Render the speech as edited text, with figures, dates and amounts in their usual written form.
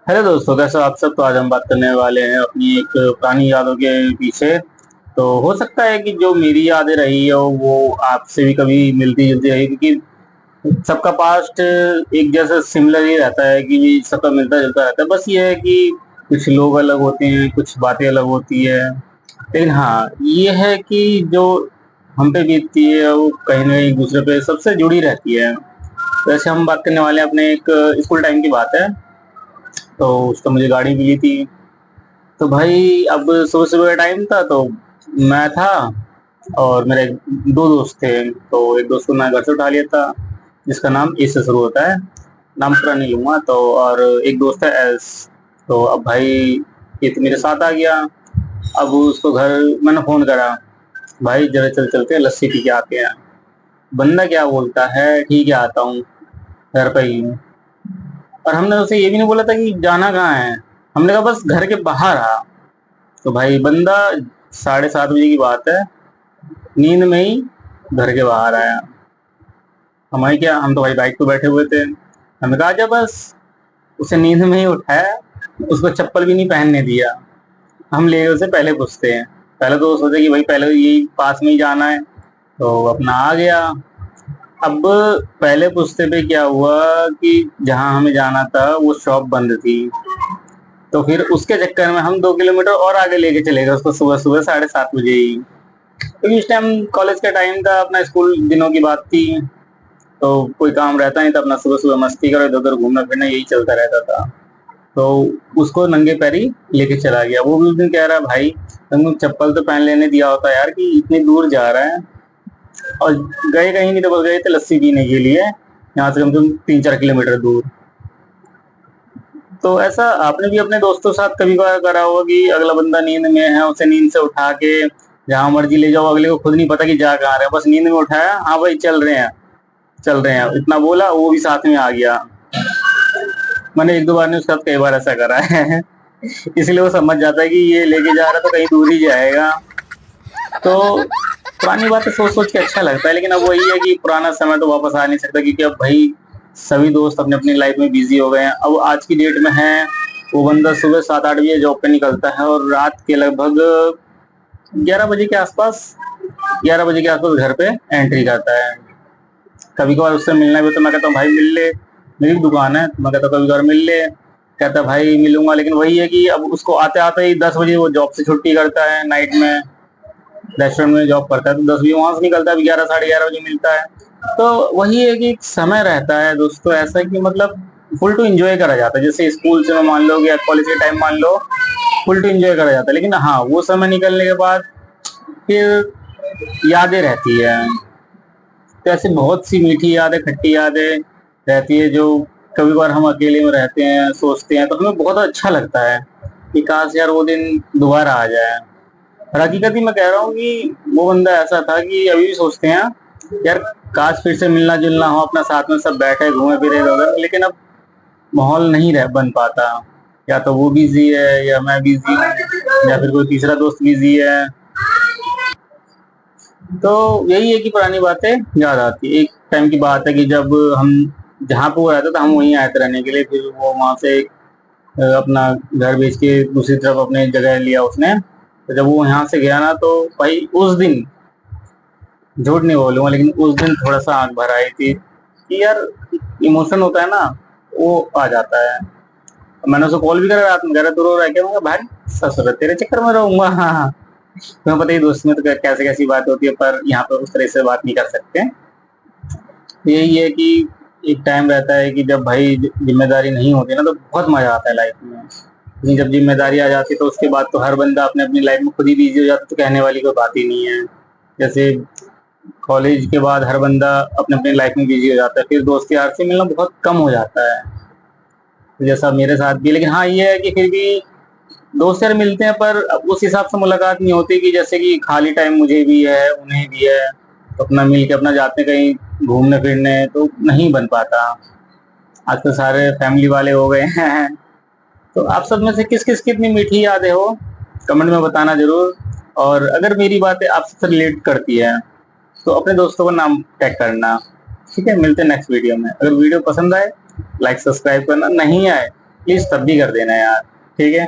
Hello दोस्तों, कैसे हो आप सब। तो आज हम बात करने वाले हैं अपनी एक पुरानी यादों के पीछे। तो हो सकता है कि जो मेरी यादें रही है वो आपसे भी कभी मिलती जुलती रही, क्योंकि सबका पास्ट एक जैसा सिमिलर ही रहता है कि सबका मिलता जुलता रहता है। बस ये है कि कुछ लोग अलग होते हैं, कुछ बातें अलग होती है। लेकिन हाँ, ये है कि जो हम पे बीतती है वो कहीं ना कहीं दूसरे पे सबसे जुड़ी रहती है। वैसे हम बात करने वाले हैं अपने एक स्कूल टाइम की बात है। तो उसका मुझे गाड़ी मिली थी। तो भाई अब सुबह सुबह का टाइम था, तो मैं था और मेरे दो दोस्त थे। तो एक दोस्त को मैं घर से उठा लिया था, जिसका नाम ए से शुरू होता है। नाम पूरा नहीं लूंगा। तो और एक दोस्त है एस। तो अब भाई ये तो मेरे साथ आ गया। अब उसको घर मैंने फोन करा, भाई जरा चल चलते हैं, लस्सी पी के आते हैं। बंदा क्या बोलता है, ठीक है आता हूँ, घर पे ही हूँ। और हमने उसे ये भी नहीं बोला था कि जाना कहाँ है। हमने कहा बस घर के बाहर आ। तो भाई बंदा 7:30 बजे की बात है, नींद में ही घर के बाहर आया। हमारी क्या, हम तो भाई बाइक पे बैठे हुए थे। हमने कहा आजा बस। उसे नींद में ही उठाया, उसको चप्पल भी नहीं पहनने दिया। हम ले गए उसे पहले पूछते हैं। पहले तो वो सोचे कि भाई पहले तो यही पास में ही जाना है, तो अपना आ गया। अब पहले पूछते पे क्या हुआ कि जहाँ हमें जाना था वो शॉप बंद थी। तो फिर उसके चक्कर में हम 2 किलोमीटर और आगे लेके चले गए उसको, सुबह सुबह 7:30 बजे ही। क्योंकि इस टाइम कॉलेज का टाइम था, अपना स्कूल दिनों की बात थी। तो कोई काम रहता नहीं था, अपना सुबह सुबह मस्ती करो, इधर उधर घूमना फिरना यही चलता रहता था। तो उसको नंगे पैरी लेके चला गया। वो भी उस दिन कह रहा है, भाई तुमको चप्पल तो पहन लेने दिया होता यार, कि इतनी दूर जा रहा है। और गए कहीं नहीं, तो बस गए थे लस्सी पीने के लिए, यहाँ से कम से कम 3-4 किलोमीटर दूर। तो ऐसा आपने भी अपने दोस्तों के साथ कभी कभार करा होगा कि अगला बंदा नींद में है, उसे नींद से उठा के जहां मर्जी ले जाओ, अगले को खुद नहीं पता कि जा कहाँ रहे हैं, बस नींद में उठाया, हाँ भाई चल रहे हैं, चल रहे हैं, इतना बोला वो भी साथ में आ गया। मैंने एक दो बार ने उसके साथ कई बार ऐसा करा है। इसलिए वो समझ जाता है कि ये लेके जा रहा है तो कहीं दूर ही जाएगा। तो पुरानी बातें सोच सोच के अच्छा लगता है, लेकिन अब वही है कि पुराना समय तो वापस आ नहीं सकता, क्योंकि अब भाई सभी दोस्त अपने अपनी लाइफ में बिजी हो गए हैं। अब आज की डेट में है, वो बंदा सुबह 7-8 बजे जॉब पे निकलता है और रात के लगभग 11 बजे के आसपास, 11 बजे के आसपास घर पे एंट्री करता है। कभी कभार उससे मिलना भी तो मैं कहता हूँ भाई मिल ले, मेरी दुकान है, तो मैं कहता हूँ कभी कभार मिल ले। कहता है भाई मिलूंगा, लेकिन वही है कि अब उसको आते आते ही 10 बजे वो जॉब से छुट्टी करता है, नाइट में रेस्टोरेंट में जॉब करता है, तो 10 बजे वहां से निकलता है, 11 साढ़े 11 बजे मिलता है। तो वही है कि एक समय रहता है दोस्तों ऐसा कि मतलब फुल टू एंजॉय करा जाता है। जैसे स्कूल से मान लो या कॉलेज के टाइम मान लो, फुल टू एंजॉय करा जाता है। लेकिन हाँ, वो समय निकलने के बाद फिर यादें रहती है। तो ऐसे बहुत सी मीठी यादें, खट्टी यादें रहती है, जो कभी बार हम अकेले में रहते हैं, सोचते हैं, तो हमें बहुत अच्छा लगता है कि काश यार वो दिन दोबारा आ जाए। और हकीकत ही मैं कह रहा हूँ कि वो बंदा ऐसा था कि अभी भी सोचते हैं यार, काश फिर से मिलना जुलना हो, अपना साथ में सब बैठे घूमे फिरे इधर उधर। लेकिन अब माहौल नहीं रह बन पाता। या तो वो बिजी है, या मैं बिजी हूँ, या फिर कोई तीसरा दोस्त बिजी है। तो यही है कि पुरानी बातें याद आती है। एक टाइम की बात है कि जब हम जहाँ पे वो रहता था, हम वहीं आए थे रहने के लिए। फिर वो वहां से अपना घर बेच के दूसरी तरफ अपने जगह लिया उसने। तो जब वो यहाँ से गया ना, तो भाई उस दिन, झूठ नहीं बोलूंगा, लेकिन उस दिन थोड़ा सा आंख भर आई थी कि यार इमोशन होता है ना, वो आ जाता है। मैंने उसको कॉल भी करा रात में, कह रहा तू रो रहा है क्या? मैं कहा, भाई ससुर तेरे चक्कर में रहूंगा। हाँ, तुम्हें पता ही दोस्त में तो कैसे कैसी बात होती है, पर यहाँ पर उस तरह से बात नहीं कर सकते। तो यही है कि एक टाइम रहता है कि जब भाई जिम्मेदारी नहीं होती ना, तो बहुत मजा आता है लाइफ में। लेकिन जब जिम्मेदारी आ जाती है तो उसके बाद तो हर बंदा अपने अपनी लाइफ में खुद ही बिजी हो जाता है, तो कहने वाली कोई बात ही नहीं है। जैसे कॉलेज के बाद हर बंदा अपने अपनी लाइफ में बिजी हो जाता है, फिर दोस्त यार से मिलना बहुत कम हो जाता है, जैसा मेरे साथ भी। लेकिन हाँ, ये है कि फिर भी दोस्त यार मिलते हैं, पर उस हिसाब से मुलाकात नहीं होती कि जैसे कि खाली टाइम मुझे भी है उन्हें भी है, तो अपना मिल के अपना जाते हैं कहीं घूमने फिरने, तो नहीं बन पाता। आज तो सारे फैमिली वाले हो गए हैं। तो आप सब में से किस किस कितनी मीठी यादें हो, कमेंट में बताना जरूर। और अगर मेरी बातें आपसे रिलेट करती है तो अपने दोस्तों का नाम टैग करना। ठीक है, मिलते हैं नेक्स्ट वीडियो में। अगर वीडियो पसंद आए, लाइक सब्सक्राइब करना, नहीं आए प्लीज तब भी कर देना यार, ठीक है।